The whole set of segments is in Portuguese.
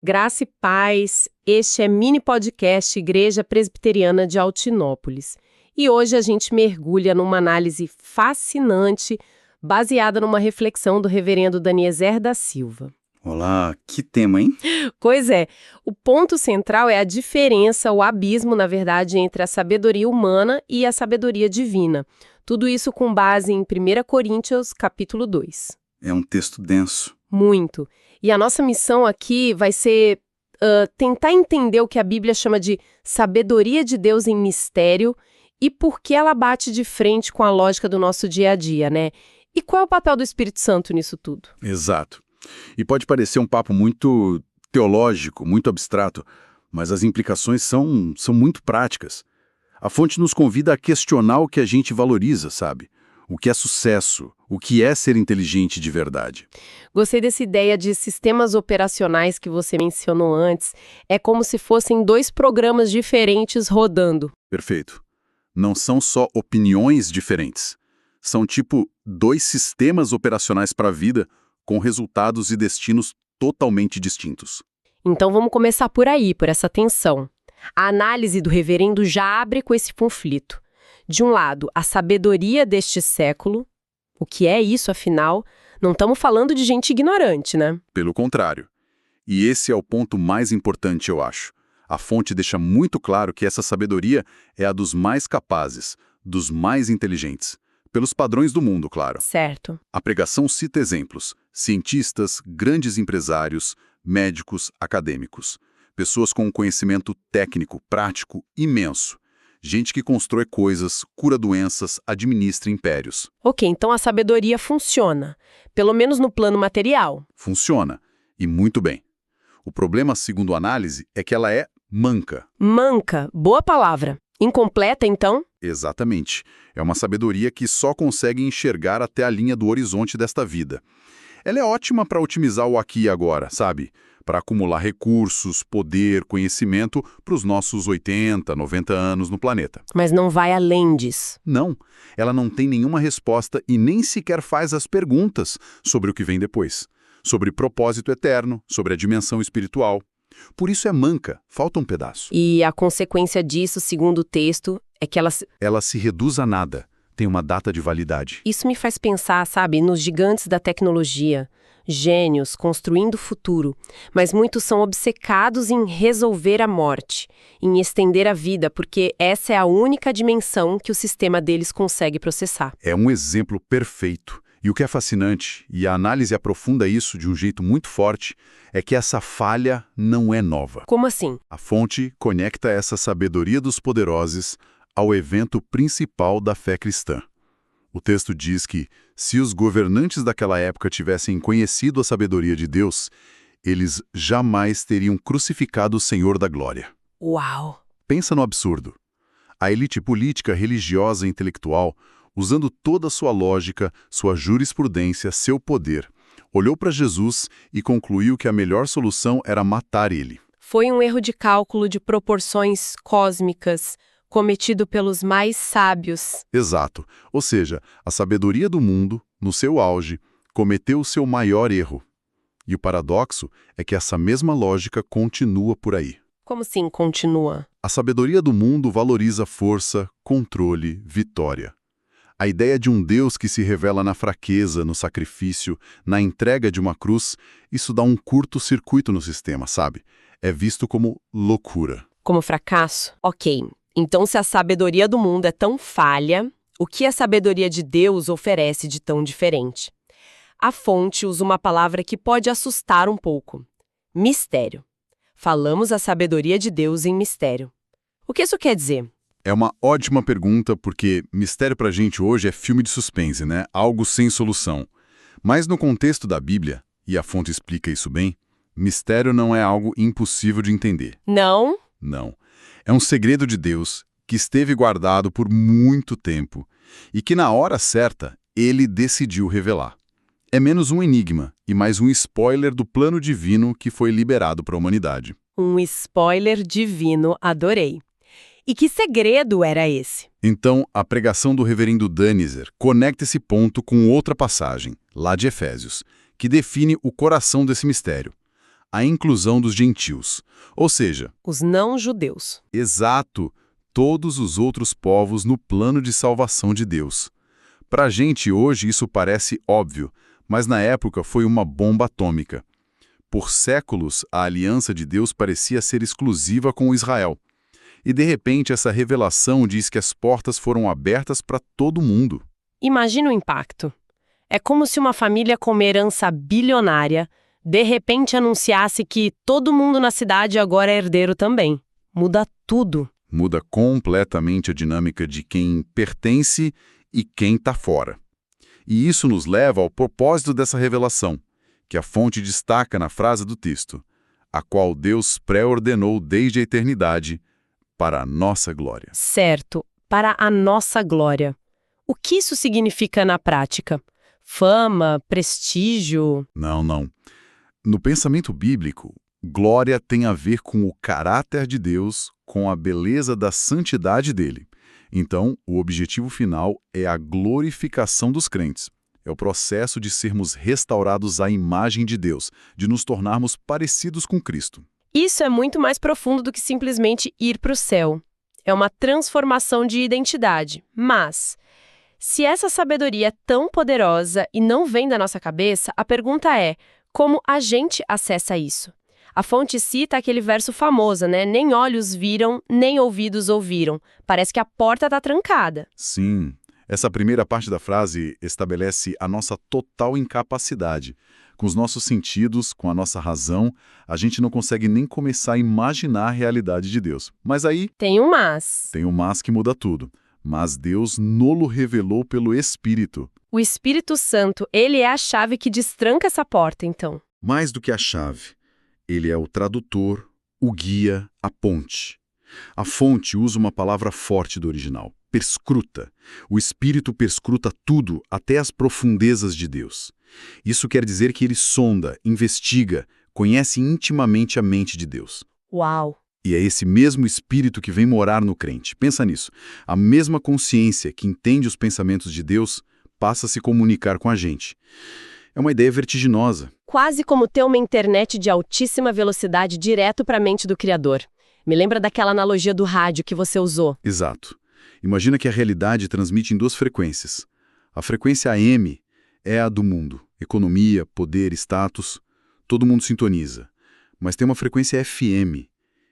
Graça e paz, este é mini podcast Igreja Presbiteriana de Altinópolis. E hoje a gente mergulha numa análise fascinante, baseada numa reflexão do reverendo Daniezer da Silva. Olá, que tema, hein? Pois é, o ponto central é a diferença, o abismo, na verdade, entre a sabedoria humana e a sabedoria divina. Tudo isso com base em 1 Coríntios, capítulo 2. É um texto denso. Muito. E a nossa missão aqui vai ser tentar entender o que a Bíblia chama de sabedoria de Deus em mistério e por que ela bate de frente com a lógica do nosso dia a dia, né? E qual é o papel do Espírito Santo nisso tudo? Exato. E pode parecer um papo muito teológico, muito abstrato, mas as implicações são muito práticas. A fonte nos convida a questionar o que a gente valoriza, sabe? O que é sucesso, o que é ser inteligente de verdade. Gostei dessa ideia de sistemas operacionais que você mencionou antes. É como se fossem dois programas diferentes rodando. Perfeito. Não são só opiniões diferentes. São tipo dois sistemas operacionais para a vida com resultados e destinos totalmente distintos. Então vamos começar por aí, por essa tensão. A análise do reverendo já abre com esse conflito. De um lado, a sabedoria deste século. O que é isso, afinal? Não estamos falando de gente ignorante, né? Pelo contrário. E esse é o ponto mais importante, eu acho. A fonte deixa muito claro que essa sabedoria é a dos mais capazes, dos mais inteligentes. Pelos padrões do mundo, claro. Certo. A pregação cita exemplos: cientistas, grandes empresários, médicos, acadêmicos. Pessoas com um conhecimento técnico, prático, imenso. Gente que constrói coisas, cura doenças, administra impérios. Ok, então a sabedoria funciona, pelo menos no plano material. Funciona, e muito bem. O problema, segundo a análise, é que ela é manca. Manca, boa palavra. Incompleta, então? Exatamente. É uma sabedoria que só consegue enxergar até a linha do horizonte desta vida. Ela é ótima para otimizar o aqui e agora, sabe? Para acumular recursos, poder, conhecimento para os nossos 80, 90 anos no planeta. Mas não vai além disso. Não, ela não tem nenhuma resposta e nem sequer faz as perguntas sobre o que vem depois. Sobre propósito eterno, sobre a dimensão espiritual. Por isso é manca, falta um pedaço. E a consequência disso, segundo o texto, é que ela se reduz a nada, tem uma data de validade. Isso me faz pensar, sabe, nos gigantes da tecnologia. Gênios construindo o futuro, mas muitos são obcecados em resolver a morte, em estender a vida, porque essa é a única dimensão que o sistema deles consegue processar. É um exemplo perfeito. E o que é fascinante, e a análise aprofunda isso de um jeito muito forte, é que essa falha não é nova. Como assim? A fonte conecta essa sabedoria dos poderosos ao evento principal da fé cristã. O texto diz que, se os governantes daquela época tivessem conhecido a sabedoria de Deus, eles jamais teriam crucificado o Senhor da Glória. Uau! Pensa no absurdo. A elite política, religiosa e intelectual, usando toda a sua lógica, sua jurisprudência, seu poder, olhou para Jesus e concluiu que a melhor solução era matar ele. Foi um erro de cálculo de proporções cósmicas, cometido pelos mais sábios. Exato. Ou seja, a sabedoria do mundo, no seu auge, cometeu o seu maior erro. E o paradoxo é que essa mesma lógica continua por aí. Como assim continua? A sabedoria do mundo valoriza força, controle, vitória. A ideia de um Deus que se revela na fraqueza, no sacrifício, na entrega de uma cruz, isso dá um curto-circuito no sistema, sabe? É visto como loucura. Como fracasso? Ok. Então, se a sabedoria do mundo é tão falha, o que a sabedoria de Deus oferece de tão diferente? A fonte usa uma palavra que pode assustar um pouco. Mistério. Falamos a sabedoria de Deus em mistério. O que isso quer dizer? É uma ótima pergunta, porque mistério pra gente hoje é filme de suspense, né? Algo sem solução. Mas no contexto da Bíblia, e a fonte explica isso bem, mistério não é algo impossível de entender. Não? Não. É um segredo de Deus que esteve guardado por muito tempo e que, na hora certa, ele decidiu revelar. É menos um enigma e mais um spoiler do plano divino que foi liberado para a humanidade. Um spoiler divino, adorei. E que segredo era esse? Então, a pregação do reverendo Daniezer conecta esse ponto com outra passagem, lá de Efésios, que define o coração desse mistério. a inclusão dos gentios. Ou seja, Os não-judeus. exato, todos os outros povos no plano de salvação de Deus. Para a gente hoje isso parece óbvio, mas na época foi uma bomba atômica. Por séculos, a aliança de Deus parecia ser exclusiva com Israel. E de repente essa revelação diz que as portas foram abertas para todo mundo. Imagina o impacto. É como se uma família com uma herança bilionária de repente anunciasse que todo mundo na cidade agora é herdeiro também. Muda tudo. Muda completamente a dinâmica de quem pertence e quem está fora. E isso nos leva ao propósito dessa revelação, que a fonte destaca na frase do texto, a qual Deus pré-ordenou desde a eternidade para a nossa glória. Certo, para a nossa glória. O que isso significa na prática? Fama, prestígio? Não. No pensamento bíblico, glória tem a ver com o caráter de Deus, com a beleza da santidade dele. Então, o objetivo final é a glorificação dos crentes. É o processo de sermos restaurados à imagem de Deus, de nos tornarmos parecidos com Cristo. Isso é muito mais profundo do que simplesmente ir para o céu. É uma transformação de identidade. Mas, se essa sabedoria é tão poderosa e não vem da nossa cabeça, a pergunta é, como a gente acessa isso? A fonte cita aquele verso famoso, né? Nem olhos viram, nem ouvidos ouviram. Parece que a porta está trancada. Sim, essa primeira parte da frase estabelece a nossa total incapacidade. Com os nossos sentidos, com a nossa razão, a gente não consegue nem começar a imaginar a realidade de Deus. Mas aí Tem um mas. tem um mas que muda tudo. Mas Deus nolo revelou pelo Espírito. O Espírito Santo, ele é a chave que destranca essa porta, então. Mais do que a chave, ele é o tradutor, o guia, a ponte. A fonte usa uma palavra forte do original, perscruta. O Espírito perscruta tudo, até as profundezas de Deus. Isso quer dizer que ele sonda, investiga, conhece intimamente a mente de Deus. Uau! E é esse mesmo Espírito que vem morar no crente. Pensa nisso. A mesma consciência que entende os pensamentos de Deus passa a se comunicar com a gente. É uma ideia vertiginosa. Quase como ter uma internet de altíssima velocidade direto para a mente do Criador. Me lembra daquela analogia do rádio que você usou. Exato. Imagina que a realidade transmite em duas frequências. A frequência AM é a do mundo. Economia, poder, status, todo mundo sintoniza. Mas tem uma frequência FM,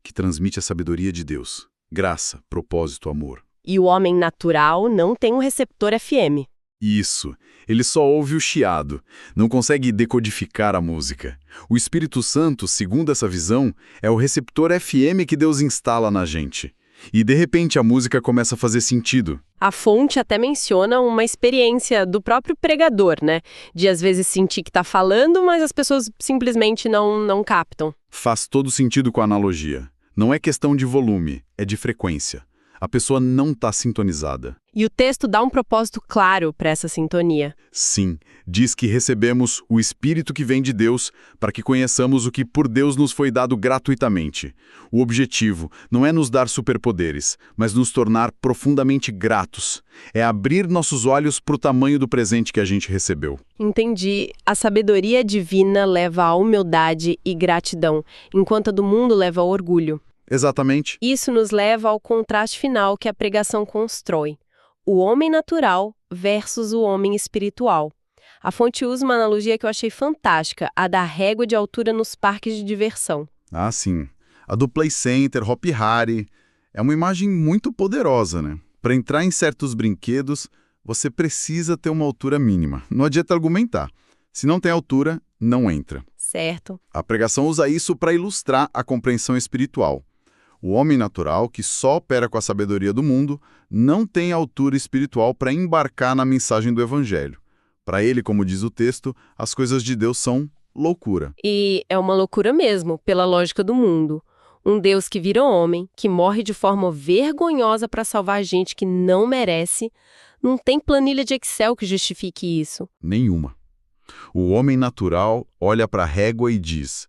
que transmite a sabedoria de Deus. Graça, propósito, amor. E o homem natural não tem um receptor FM. Isso. Ele só ouve o chiado, não consegue decodificar a música. O Espírito Santo, segundo essa visão, é o receptor FM que Deus instala na gente. E de repente a música começa a fazer sentido. A fonte até menciona uma experiência do próprio pregador, né? De às vezes sentir que está falando, mas as pessoas simplesmente não captam. Faz todo sentido com a analogia. Não é questão de volume, é de frequência. A pessoa não está sintonizada. E o texto dá um propósito claro para essa sintonia. Sim, diz que recebemos o Espírito que vem de Deus para que conheçamos o que por Deus nos foi dado gratuitamente. O objetivo não é nos dar superpoderes, mas nos tornar profundamente gratos. É abrir nossos olhos para o tamanho do presente que a gente recebeu. Entendi. A sabedoria divina leva à humildade e gratidão, enquanto a do mundo leva ao orgulho. Exatamente. Isso nos leva ao contraste final que a pregação constrói. O homem natural versus o homem espiritual. A fonte usa uma analogia que eu achei fantástica, a da régua de altura nos parques de diversão. Ah, sim. A do Play Center, Hopi Hari, é uma imagem muito poderosa, né? Para entrar em certos brinquedos, você precisa ter uma altura mínima. Não adianta argumentar. Se não tem altura, não entra. Certo. A pregação usa isso para ilustrar a compreensão espiritual. O homem natural, que só opera com a sabedoria do mundo, não tem altura espiritual para embarcar na mensagem do Evangelho. Para ele, como diz o texto, as coisas de Deus são loucura. E é uma loucura mesmo, pela lógica do mundo. Um Deus que vira homem, que morre de forma vergonhosa para salvar gente que não merece, não tem planilha de Excel que justifique isso. Nenhuma. O homem natural olha para a régua e diz: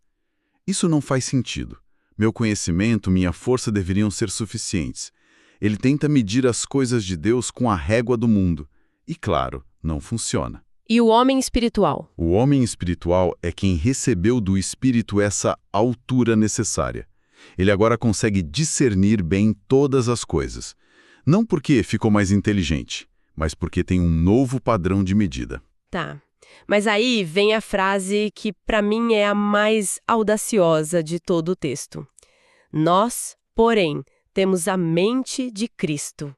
isso não faz sentido. Meu conhecimento, minha força deveriam ser suficientes. Ele tenta medir as coisas de Deus com a régua do mundo. E, claro, não funciona. E o homem espiritual? O homem espiritual é quem recebeu do Espírito essa altura necessária. Ele agora consegue discernir bem todas as coisas. Não porque ficou mais inteligente, mas porque tem um novo padrão de medida. Tá. Mas aí vem a frase que, para mim, é a mais audaciosa de todo o texto. Nós, porém, temos a mente de Cristo.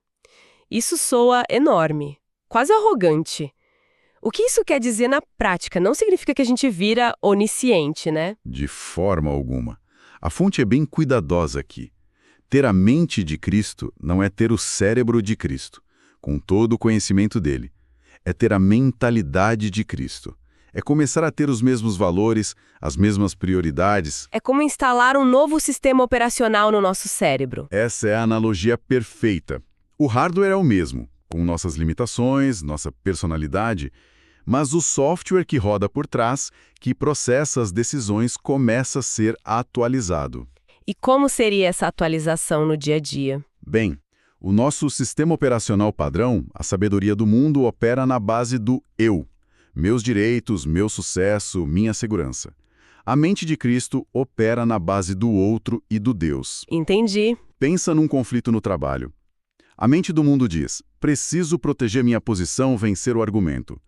Isso soa enorme, quase arrogante. O que isso quer dizer na prática? Não significa que a gente vira onisciente, né? De forma alguma. A fonte é bem cuidadosa aqui. Ter a mente de Cristo não é ter o cérebro de Cristo, com todo o conhecimento dele. É ter a mentalidade de Cristo. É começar a ter os mesmos valores, as mesmas prioridades. É como instalar um novo sistema operacional no nosso cérebro. Essa é a analogia perfeita. O hardware é o mesmo, com nossas limitações, nossa personalidade, mas o software que roda por trás, que processa as decisões, começa a ser atualizado. E como seria essa atualização no dia a dia? Bem, o nosso sistema operacional padrão, a sabedoria do mundo, opera na base do eu. Meus direitos, meu sucesso, minha segurança. A mente de Cristo opera na base do outro e do Deus. Entendi. Pensa num conflito no trabalho. A mente do mundo diz, preciso proteger minha posição, vencer o argumento.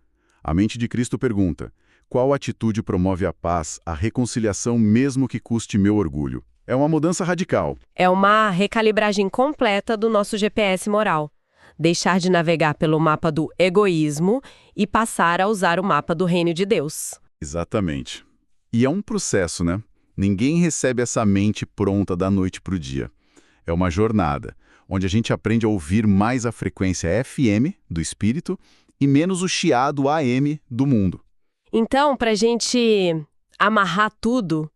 A mente de Cristo pergunta, qual atitude promove a paz, a reconciliação, mesmo que custe meu orgulho? É uma mudança radical. É uma recalibragem completa do nosso GPS moral. Deixar de navegar pelo mapa do egoísmo e passar a usar o mapa do reino de Deus. Exatamente. E é um processo, né? Ninguém recebe essa mente pronta da noite para o dia. É uma jornada, onde a gente aprende a ouvir mais a frequência FM do espírito e menos o chiado AM do mundo. Então, para a gente amarrar tudo,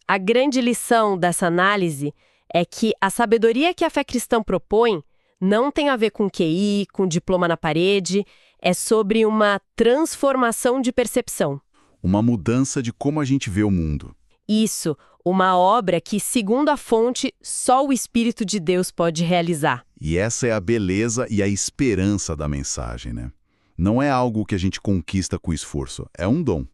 a grande lição dessa análise é que a sabedoria que a fé cristã propõe não tem a ver com QI, com diploma na parede, é sobre uma transformação de percepção. Uma mudança de como a gente vê o mundo. Isso, uma obra que, segundo a fonte, só o Espírito de Deus pode realizar. E essa é a beleza e a esperança da mensagem, né? Não é algo que a gente conquista com esforço, é um dom.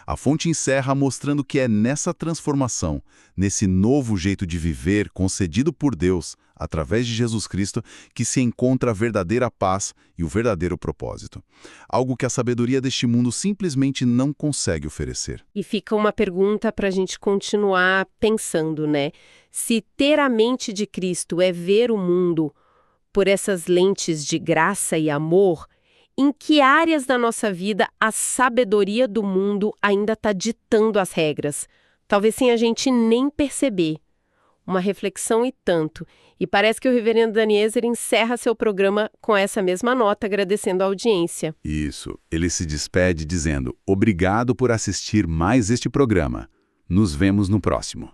A fonte encerra mostrando que é nessa transformação, nesse novo jeito de viver concedido por Deus, através de Jesus Cristo, que se encontra a verdadeira paz e o verdadeiro propósito. Algo que a sabedoria deste mundo simplesmente não consegue oferecer. E fica uma pergunta para a gente continuar pensando, né? Se ter a mente de Cristo é ver o mundo por essas lentes de graça e amor, em que áreas da nossa vida a sabedoria do mundo ainda está ditando as regras? Talvez sem a gente nem perceber. Uma reflexão e tanto. E parece que o reverendo Daniezer encerra seu programa com essa mesma nota, agradecendo a audiência. Isso. Ele se despede dizendo, obrigado por assistir mais este programa. Nos vemos no próximo.